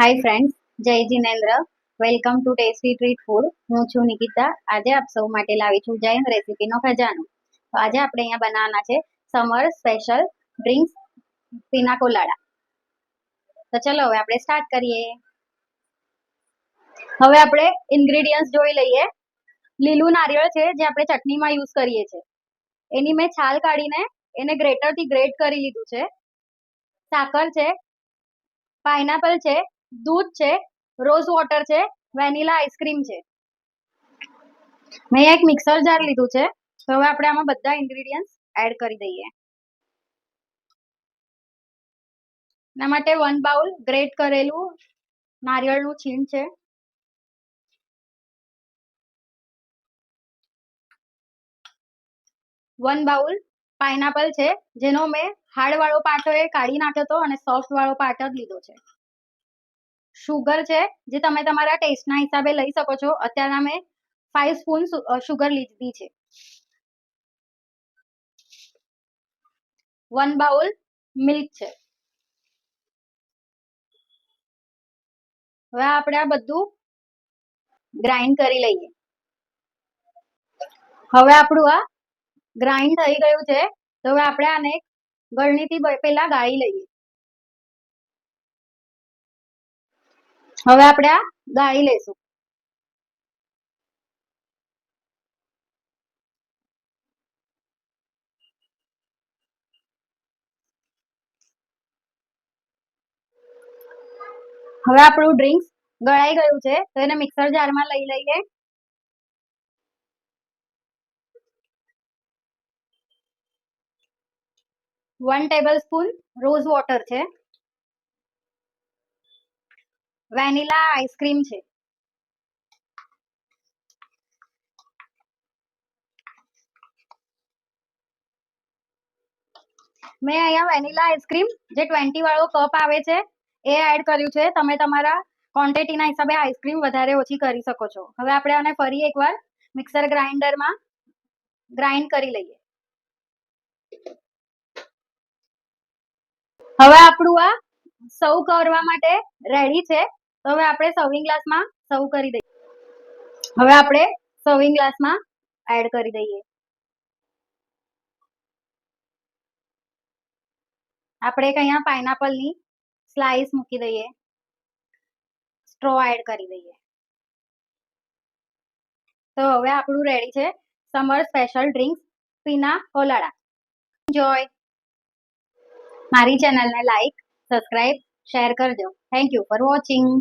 Hi friends, જય Jinendra. Welcome to tasty treat food. હું છું નિકિતા. આજે આપ સૌ માટે લાવી છું જૈન રેસીપીનો ખજાનો. તો આજે આપણે અહીંયા બનાવવાના છે સમર સ્પેશિયલ ડ્રિંક્સ પીના કોલાડા. તો ચલો હવે આપણે સ્ટાર્ટ કરીએ. હવે આપણે ઇન્ગ્રેડિયન્ટ્સ જોઈ લઈએ. લીલું નારિયેળ છે જે આપણે ચટણીમાં યુઝ કરીએ છીએ. એની મેં છાલ કાઢીને એને ગ્રેટરથી ગ્રેટ કરી લીધું છે. સાકર છે, પાઇનેપલ છે, દૂધ છે, રોઝ વોટર છે, વેનીલા આઈસ્ક્રીમ છે. મેં એક મિક્સર જાર લીધું છે. તો હવે આપણે આમાં બધા ઇન્ગ્રેડિયન્ટ્સ એડ કરી દઈએ. એના માટે 1 બાઉલ ગ્રેટ કરેલું નારિયેળનું છીણ છે. 1 બાઉલ પાઇનેપલ છે, જેનો મેં હાર્ડ વાળો પાર્ટ એ કાઢી નાખ્યો હતો અને સોફ્ટ વાળો પાર્ટ જ લીધો છે. શુગર છે, જે તમે તમારા ટેસ્ટના હિસાબે લઈ શકો છો. અત્યારે મેં 5 સ્પૂન શુગર લીધી છે. 1 બાઉલ મિલ્ક છે. હવે આપણે આ બધું ગ્રાઇન્ડ કરી લઈએ. હવે આપણું આ ગ્રાઇન્ડ થઈ ગયું છે. તો હવે આપણે આને ગળણીથી પહેલા ગાળી લઈએ. હવે આપણે આ ગાળી લઈશું. હવે આપણું ડ્રિંક્સ ગળાઈ ગયું છે, તો એને મિક્સર જારમાં લઈ લઈએ. One table spoon rose water છે. વેનીલા આઈસ્ક્રીમ છે. મેં અહીંયા વેનીલા આઈસ્ક્રીમ જે 20 વાળો કપ આવે છે એ એડ કર્યું છે. તમે તમારા ક્વોન્ટિટીના હિસાબે આઈસ્ક્રીમ વધારે ઓછી કરી શકો છો. હવે આપણે આને ફરી એકવાર મિક્સર ગ્રાઇન્ડરમાં ગ્રાઇન્ડ કરી લઈએ. હવે આપણું આ સર્વ કરવા માટે રેડી છે. તો હવે આપણે સર્વિંગ ગ્લાસમાં સર્વ કરી દઈએ. હવે આપણે સર્વિંગ ગ્લાસમાં એડ કરી દઈએ. આપણે અહીંયા પાઇનેપલની સ્લાઇસ મૂકી દઈએ. સ્ટ્રો એડ કરી દઈએ. તો હવે આપણું રેડી છે summer special drinks પીના colada. Enjoy. મારી ચેનલને લાઈક, સબસ્ક્રાઇબ, શેર કરજો. Thank you for watching.